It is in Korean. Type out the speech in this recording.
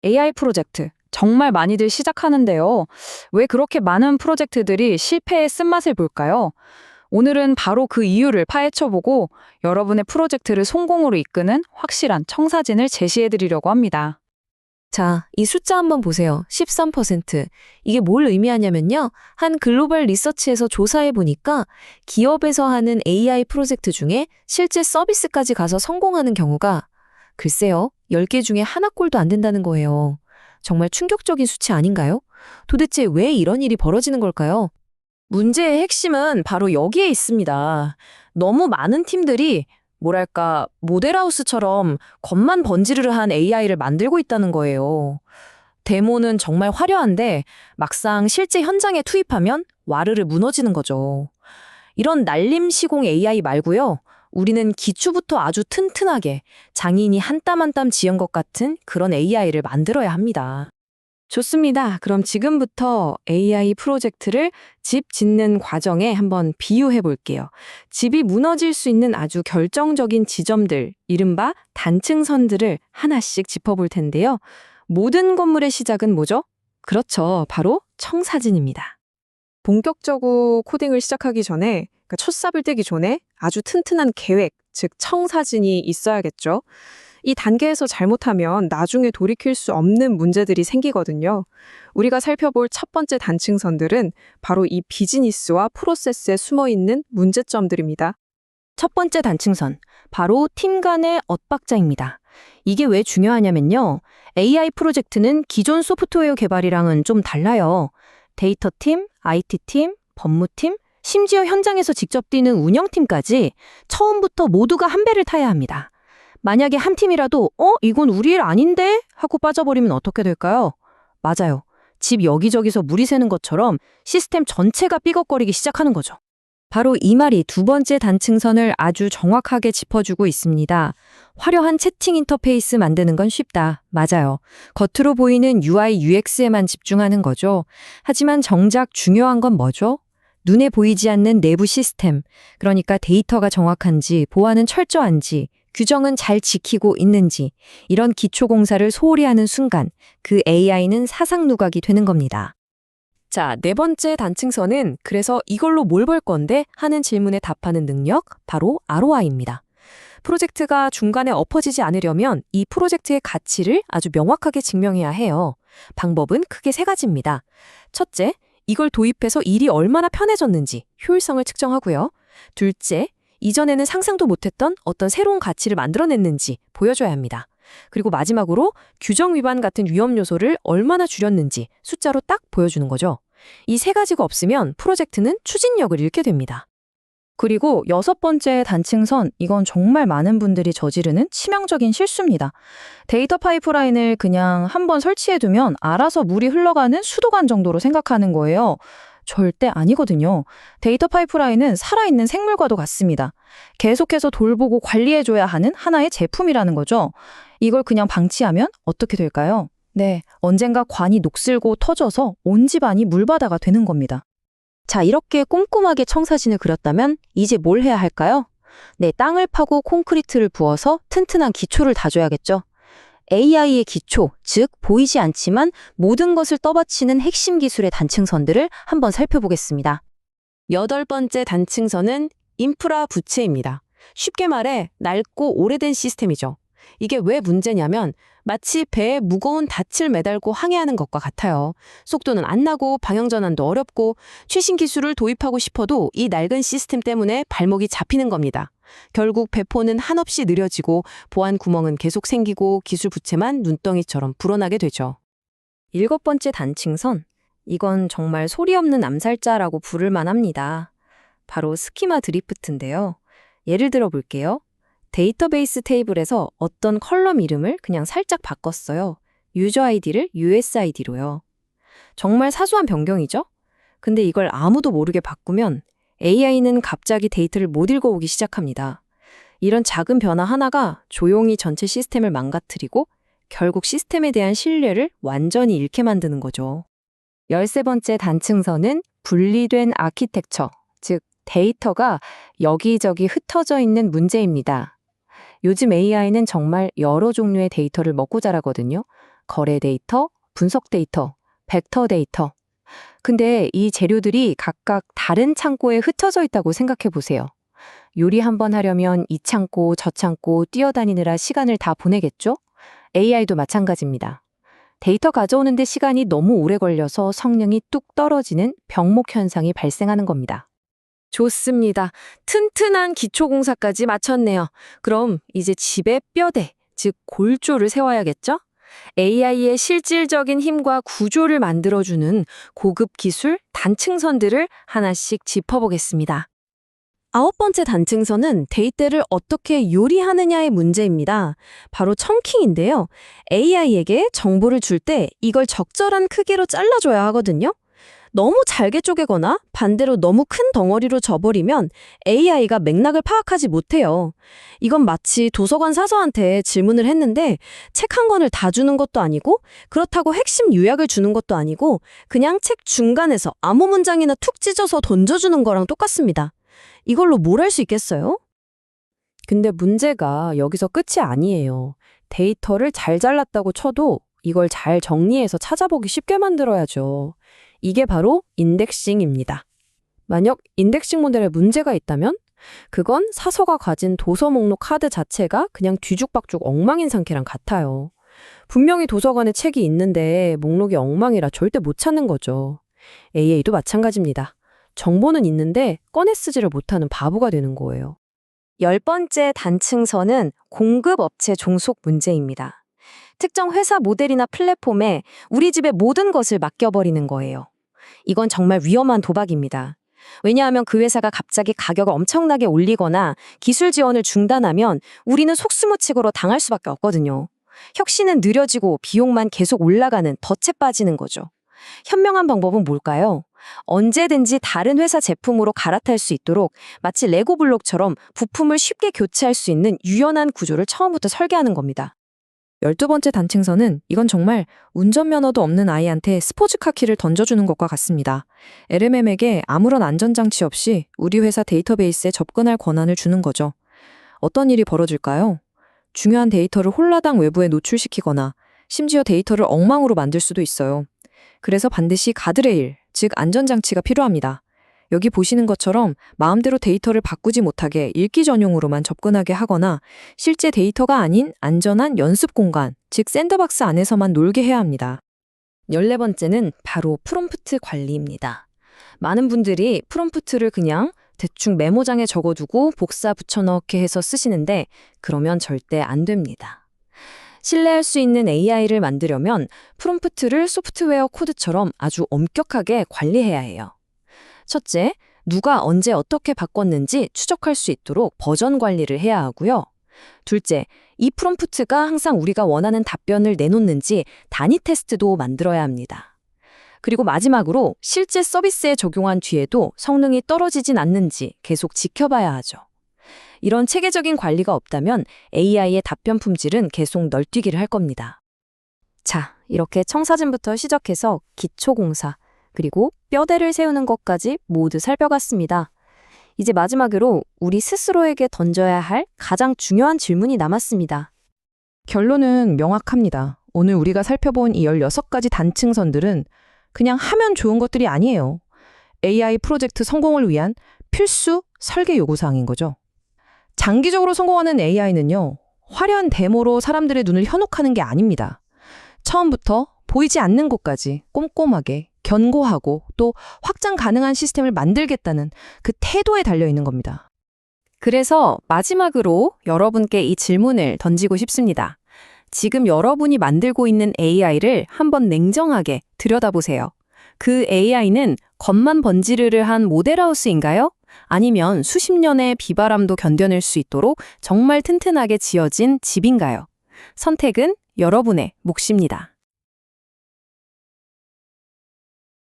AI 프로젝트. 정말 많이들 시작하는데요. 왜 그렇게 많은 프로젝트들이 실패의 쓴맛을 볼까요? 오늘은 바로 그 이유를 파헤쳐보고 여러분의 프로젝트를 성공으로 이끄는 확실한 청사진을 제시해드리려고 합니다. 자, 이 숫자 한번 보세요. 13%. 이게 뭘 의미하냐면요. 한 글로벌 리서치에서 조사해 보니까 기업에서 하는 AI 프로젝트 중에 실제 서비스까지 가서 성공하는 경우가 글쎄요. 10개 중에 하나꼴도 안 된다는 거예요. 정말 충격적인 수치 아닌가요? 도대체 왜 이런 일이 벌어지는 걸까요? 문제의 핵심은 바로 여기에 있습니다. 너무 많은 팀들이 뭐랄까 모델하우스처럼 겉만 번지르르한 AI를 만들고 있다는 거예요. 데모는 정말 화려한데 막상 실제 현장에 투입하면 와르르 무너지는 거죠. 이런 날림 시공 AI 말고요. 우리는 기초부터 아주 튼튼하게 장인이 한 땀 한 땀 지은 것 같은 그런 AI를 만들어야 합니다. 좋습니다. 그럼 지금부터 AI 프로젝트를 집 짓는 과정에 한번 비유해 볼게요. 집이 무너질 수 있는 아주 결정적인 지점들, 이른바 단층선들을 하나씩 짚어볼 텐데요. 모든 건물의 시작은 뭐죠? 그렇죠. 바로 청사진입니다. 본격적으로 코딩을 시작하기 전에, 그러니까 첫삽을 떼기 전에 아주 튼튼한 계획, 즉 청사진이 있어야겠죠. 이 단계에서 잘못하면 나중에 돌이킬 수 없는 문제들이 생기거든요. 우리가 살펴볼 첫 번째 단층선들은 바로 이 비즈니스와 프로세스에 숨어 있는 문제점들입니다. 첫 번째 단층선, 바로 팀 간의 엇박자입니다. 이게 왜 중요하냐면요. AI 프로젝트는 기존 소프트웨어 개발이랑은 좀 달라요. 데이터팀, IT팀, 법무팀, 심지어 현장에서 직접 뛰는 운영팀까지 처음부터 모두가 한 배를 타야 합니다. 만약에 한 팀이라도 이건 우리 일 아닌데? 하고 빠져버리면 어떻게 될까요? 맞아요. 집 여기저기서 물이 새는 것처럼 시스템 전체가 삐걱거리기 시작하는 거죠. 바로 이 말이 두 번째 단층선을 아주 정확하게 짚어주고 있습니다. 화려한 채팅 인터페이스 만드는 건 쉽다. 맞아요. 겉으로 보이는 UI, UX에만 집중하는 거죠. 하지만 정작 중요한 건 뭐죠? 눈에 보이지 않는 내부 시스템. 그러니까 데이터가 정확한지, 보안은 철저한지, 규정은 잘 지키고 있는지, 이런 기초 공사를 소홀히 하는 순간 그 AI는 사상 누각이 되는 겁니다. 자, 네 번째 단층선은 그래서 이걸로 뭘 벌 건데 하는 질문에 답하는 능력, 바로 ROI입니다. 프로젝트가 중간에 엎어지지 않으려면 이 프로젝트의 가치를 아주 명확하게 증명해야 해요. 방법은 크게 세 가지입니다. 첫째, 이걸 도입해서 일이 얼마나 편해졌는지 효율성을 측정하고요. 둘째, 이전에는 상상도 못했던 어떤 새로운 가치를 만들어냈는지 보여줘야 합니다. 그리고 마지막으로 규정 위반 같은 위험 요소를 얼마나 줄였는지 숫자로 딱 보여주는 거죠. 이 세 가지가 없으면 프로젝트는 추진력을 잃게 됩니다. 그리고 여섯 번째 단층선, 이건 정말 많은 분들이 저지르는 치명적인 실수입니다. 데이터 파이프라인을 그냥 한번 설치해두면 알아서 물이 흘러가는 수도관 정도로 생각하는 거예요. 절대 아니거든요. 데이터 파이프라인은 살아있는 생물과도 같습니다. 계속해서 돌보고 관리해줘야 하는 하나의 제품이라는 거죠. 이걸 그냥 방치하면 어떻게 될까요? 네, 언젠가 관이 녹슬고 터져서 온 집안이 물바다가 되는 겁니다. 자, 이렇게 꼼꼼하게 청사진을 그렸다면 이제 뭘 해야 할까요? 네, 땅을 파고 콘크리트를 부어서 튼튼한 기초를 다져야겠죠. AI의 기초, 즉 보이지 않지만 모든 것을 떠받치는 핵심 기술의 단층선들을 한번 살펴보겠습니다. 여덟 번째 단층선은 인프라 부채입니다. 쉽게 말해 낡고 오래된 시스템이죠. 이게 왜 문제냐면 마치 배에 무거운 닻을 매달고 항해하는 것과 같아요. 속도는 안 나고 방향전환도 어렵고 최신 기술을 도입하고 싶어도 이 낡은 시스템 때문에 발목이 잡히는 겁니다. 결국 배포는 한없이 느려지고 보안 구멍은 계속 생기고 기술 부채만 눈덩이처럼 불어나게 되죠. 일곱 번째 단층선, 이건 정말 소리 없는 암살자라고 부를 만합니다. 바로 스키마 드리프트인데요. 예를 들어 볼게요. 데이터베이스 테이블에서 어떤 컬럼 이름을 그냥 살짝 바꿨어요. 유저 아이디를 USID로요. 정말 사소한 변경이죠? 근데 이걸 아무도 모르게 바꾸면 AI는 갑자기 데이터를 못 읽어오기 시작합니다. 이런 작은 변화 하나가 조용히 전체 시스템을 망가뜨리고 결국 시스템에 대한 신뢰를 완전히 잃게 만드는 거죠. 13번째 단층선은 분리된 아키텍처, 즉 데이터가 여기저기 흩어져 있는 문제입니다. 요즘 AI는 정말 여러 종류의 데이터를 먹고 자라거든요. 거래 데이터, 분석 데이터, 벡터 데이터. 근데 이 재료들이 각각 다른 창고에 흩어져 있다고 생각해 보세요. 요리 한번 하려면 이 창고, 저 창고 뛰어다니느라 시간을 다 보내겠죠? AI도 마찬가지입니다. 데이터 가져오는데 시간이 너무 오래 걸려서 성능이 뚝 떨어지는 병목 현상이 발생하는 겁니다. 좋습니다. 튼튼한 기초공사까지 마쳤네요. 그럼 이제 집에 뼈대, 즉 골조를 세워야겠죠? AI의 실질적인 힘과 구조를 만들어주는 고급 기술 단층선들을 하나씩 짚어보겠습니다. 9번째 단층선은 데이터를 어떻게 요리하느냐의 문제입니다. 바로 청킹인데요. AI에게 정보를 줄 때 이걸 적절한 크기로 잘라줘야 하거든요. 너무 잘게 쪼개거나 반대로 너무 큰 덩어리로 져버리면 AI가 맥락을 파악하지 못해요. 이건 마치 도서관 사서한테 질문을 했는데 책 한 권을 다 주는 것도 아니고 그렇다고 핵심 요약을 주는 것도 아니고 그냥 책 중간에서 아무 문장이나 툭 찢어서 던져주는 거랑 똑같습니다. 이걸로 뭘 할 수 있겠어요? 근데 문제가 여기서 끝이 아니에요. 데이터를 잘 잘랐다고 쳐도 이걸 잘 정리해서 찾아보기 쉽게 만들어야죠. 이게 바로 인덱싱입니다. 만약 인덱싱 모델에 문제가 있다면 그건 사서가 가진 도서 목록 카드 자체가 그냥 뒤죽박죽 엉망인 상태랑 같아요. 분명히 도서관에 책이 있는데 목록이 엉망이라 절대 못 찾는 거죠. AI도 마찬가지입니다. 정보는 있는데 꺼내 쓰지를 못하는 바보가 되는 거예요. 10번째 단층선은 공급업체 종속 문제입니다. 특정 회사 모델이나 플랫폼에 우리 집의 모든 것을 맡겨버리는 거예요. 이건 정말 위험한 도박입니다. 왜냐하면 그 회사가 갑자기 가격을 엄청나게 올리거나 기술 지원을 중단하면 우리는 속수무책으로 당할 수밖에 없거든요. 혁신은 느려지고 비용만 계속 올라가는 덫에 빠지는 거죠. 현명한 방법은 뭘까요? 언제든지 다른 회사 제품으로 갈아탈 수 있도록 마치 레고 블록처럼 부품을 쉽게 교체할 수 있는 유연한 구조를 처음부터 설계하는 겁니다. 12번째 단층선은 이건 정말 운전면허도 없는 아이한테 스포츠카 키를 던져주는 것과 같습니다. LMM에게 아무런 안전장치 없이 우리 회사 데이터베이스에 접근할 권한을 주는 거죠. 어떤 일이 벌어질까요? 중요한 데이터를 홀라당 외부에 노출시키거나 심지어 데이터를 엉망으로 만들 수도 있어요. 그래서 반드시 가드레일, 즉 안전장치가 필요합니다. 여기 보시는 것처럼 마음대로 데이터를 바꾸지 못하게 읽기 전용으로만 접근하게 하거나 실제 데이터가 아닌 안전한 연습 공간, 즉 샌드박스 안에서만 놀게 해야 합니다. 14번째는 바로 프롬프트 관리입니다. 많은 분들이 프롬프트를 그냥 대충 메모장에 적어두고 복사 붙여넣기 해서 쓰시는데 그러면 절대 안 됩니다. 신뢰할 수 있는 AI를 만들려면 프롬프트를 소프트웨어 코드처럼 아주 엄격하게 관리해야 해요. 첫째, 누가 언제 어떻게 바꿨는지 추적할 수 있도록 버전 관리를 해야 하고요. 둘째, 이 프롬프트가 항상 우리가 원하는 답변을 내놓는지 단위 테스트도 만들어야 합니다. 그리고 마지막으로 실제 서비스에 적용한 뒤에도 성능이 떨어지진 않는지 계속 지켜봐야 하죠. 이런 체계적인 관리가 없다면 AI의 답변 품질은 계속 널뛰기를 할 겁니다. 자, 이렇게 청사진부터 시작해서 기초공사, 그리고 뼈대를 세우는 것까지 모두 살펴봤습니다. 이제 마지막으로 우리 스스로에게 던져야 할 가장 중요한 질문이 남았습니다. 결론은 명확합니다. 오늘 우리가 살펴본 이 16가지 단층선들은 그냥 하면 좋은 것들이 아니에요. AI 프로젝트 성공을 위한 필수 설계 요구사항인 거죠. 장기적으로 성공하는 AI는요, 화려한 데모로 사람들의 눈을 현혹하는 게 아닙니다. 처음부터 보이지 않는 곳까지 꼼꼼하게 견고하고 또 확장 가능한 시스템을 만들겠다는 그 태도에 달려 있는 겁니다. 그래서 마지막으로 여러분께 이 질문을 던지고 싶습니다. 지금 여러분이 만들고 있는 AI를 한번 냉정하게 들여다보세요. 그 AI는 겉만 번지르르한 모델하우스인가요? 아니면 수십 년의 비바람도 견뎌낼 수 있도록 정말 튼튼하게 지어진 집인가요? 선택은 여러분의 몫입니다.